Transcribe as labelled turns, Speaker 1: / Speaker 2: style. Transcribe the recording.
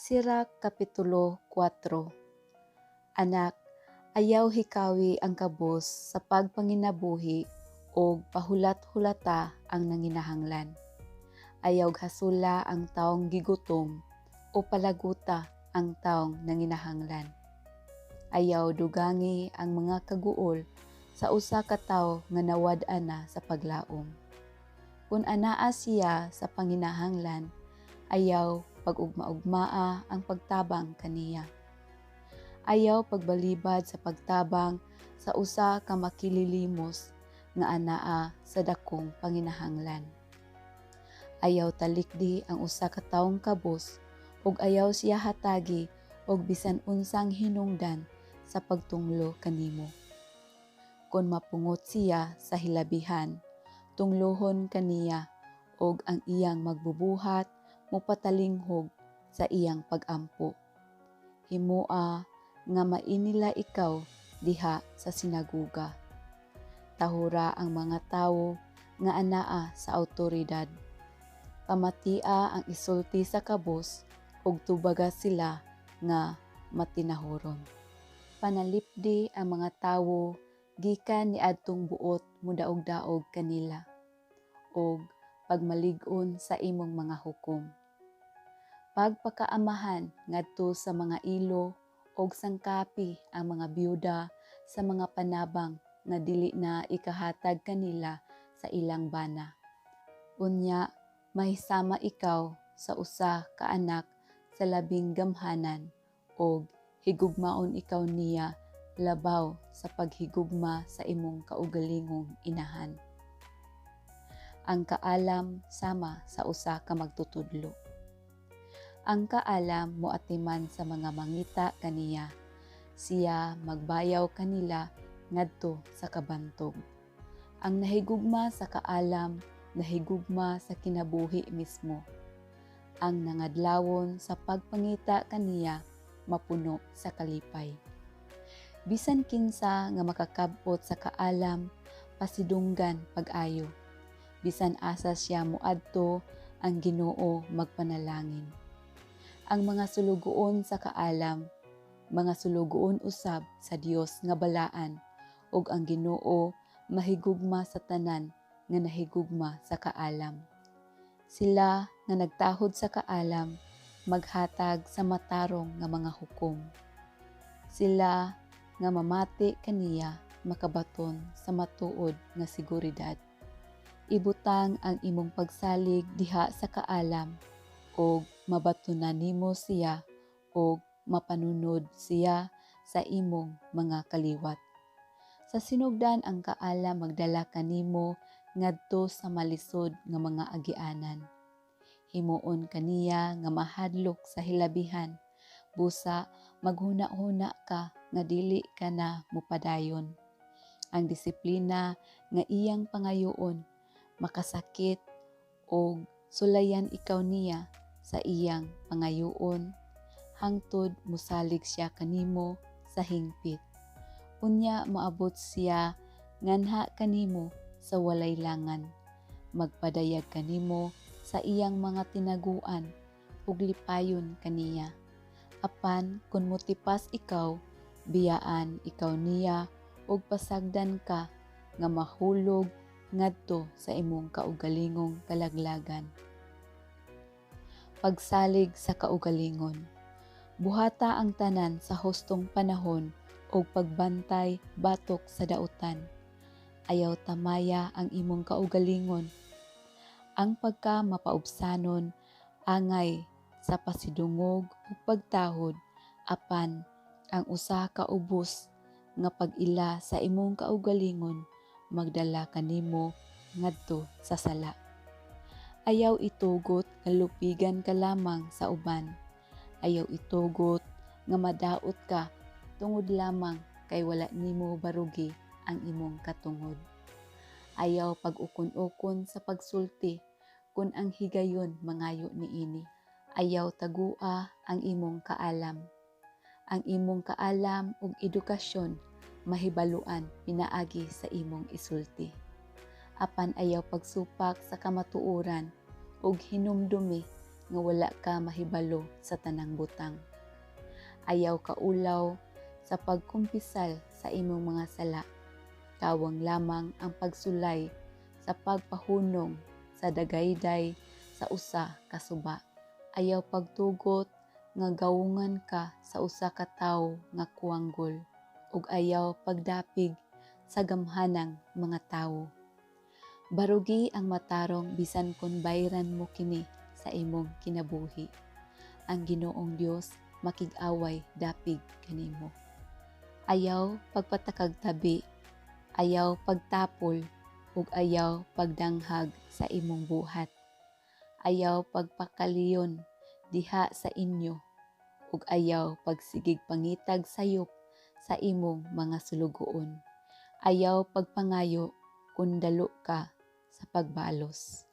Speaker 1: Sira Kapitulo 4. Anak, ayaw hikawi ang kabos sa pagpanginabuhi o pahulat-hulata ang nanginahanglan. Ayaw hasula ang taong gigutom o palaguta ang taong nanginahanglan. Ayaw dugangi ang mga kaguol sa usa ka tawo nga nawad-an na sa paglaom. Kung anaa siya sa panginahanglan, ayaw pag-ugma-ugmaa ang pagtabang kaniya. Ayaw pagbalibad sa pagtabang sa usa ka makililimos nga anaa sa dakong panginahanglan. Ayaw talikdi ang usa ka tawong kabos ug ayaw siya hatagi og bisan unsang hinungdan sa pagtunglo kanimo. Kung mapungot siya sa hilabihan, tunglohon kaniya og ang iyang magbubuhat mopatalinghog sa iyang pag-ampo. Himoa nga mainila ikaw diha sa sinaguga. Tahura ang mga tawo nga anaa sa awtoridad. Pamatia ang isulti sa kabos ug tubaga sila nga matinahuron. Panalipdi ang mga tawo gikan niadtong buot mudaog-daog kanila ug pagmalig-on sa imong mga hukom. Pagpakaamahan ngadto sa mga ilo og sangkapi ang mga byuda sa mga panabang nga dili na ikahatag kanila sa ilang bana. Unya, mahisama ikaw sa usa ka anak sa labing gamhanan og higugmaon ikaw niya labaw sa paghigugma sa imong kaugalingong inahan. Ang kaalam sama sa usa ka magtutudlo. Ang kaalam moatiman sa mga mangita kaniya, siya magbayaw kanila ngadto sa kabantog. Ang nahigugma sa kaalam, nahigugma sa kinabuhi mismo. Ang nangadlawon sa pagpangita kaniya, mapuno sa kalipay. Bisan kinsa nga makakabot sa kaalam, pasidunggan pag-ayo. Bisan asa siya moadto, ang Ginoo magpanalangin. Ang mga sulugoon sa kaalam, mga sulugoon usab sa Dios nga balaan, ug ang Ginoo mahigugma sa tanan nga nahigugma sa kaalam. Sila nga nagtahod sa kaalam, maghatag sa matarong nga mga hukom. Sila nga mamati kaniya makabaton sa matuod nga seguridad. Ibutang ang imong pagsalig diha sa kaalam og mabatunan nimo siya og mapanunod siya sa imong mga kaliwat. Sa sinugdan ang kaalam magdala kanimo ngadto sa malisod nga mga agianan. Himuon kaniya nga mahadlok sa hilabihan, busa maghuna-huna ka nga dili ka na mupadayon. Ang disiplina nga iyang pangayoon makasakit og sulayan ikaw niya sa iyang pangayoon hangtod musalig siya kanimo sa hingpit. Unya maabot siya nganha kanimo sa walay langan. Magpadayag kanimo sa iyang mga tinaguan ug lipayon kaniya. Apan kun motipas ikaw, biyaan ikaw niya ug pasagdan ka nga mahulog ngadto sa imong kaugalingong kalaglagan. Pagsalig sa kaugalingon. Buhata ang tanan sa hustong panahon o pagbantay batok sa dautan. Ayaw tamaya ang imong kaugalingon. Ang pagka mapaubsanon, angay sa pasidungog o pagtahod, apan ang usa ka ubos nga pag-ila sa imong kaugalingon, magdala kanimo ngadto sa sala. Ayaw itugot nga lupigan ka lamang sa uban. Ayaw itugot nga madaot ka tungod lamang kay wala nimo barugi ang imong katungod. Ayaw pag-ukon-ukon sa pagsulti kun ang higayon mangayo niini. Ayaw tagua ang imong kaalam. Ang imong kaalam ug edukasyon mahibaluan pinaagi sa imong isulti. Apan ayaw pagsupak sa kamatuoran ug hinumdumi nga wala ka mahibalo sa tanang butang. Ayaw ka ulaw sa pagkumpisal sa imong mga sala. Kawang lamang ang pagsulay sa pagpahunong sa dagayday sa usa ka suba. Ayaw pagtugot nga gawungan ka sa usa ka tawo nga kuwanggol, ug ayaw pagdapig sa gamhanang mga tawo. Barugi ang matarong bisan kon bayran mo kini sa imong kinabuhi. Ang Ginoong Dios makig-away dapig kanimo. Ayaw pagpatakag tabi, ayaw pagtapol, ug ayaw pagdanghag sa imong buhat. Ayaw pagpakaliyon diha sa inyo, ug ayaw pagsigig pangitag sayop sa imong mga sulugoon. Ayaw pagpangayo kun dalo ka sa pagbalos.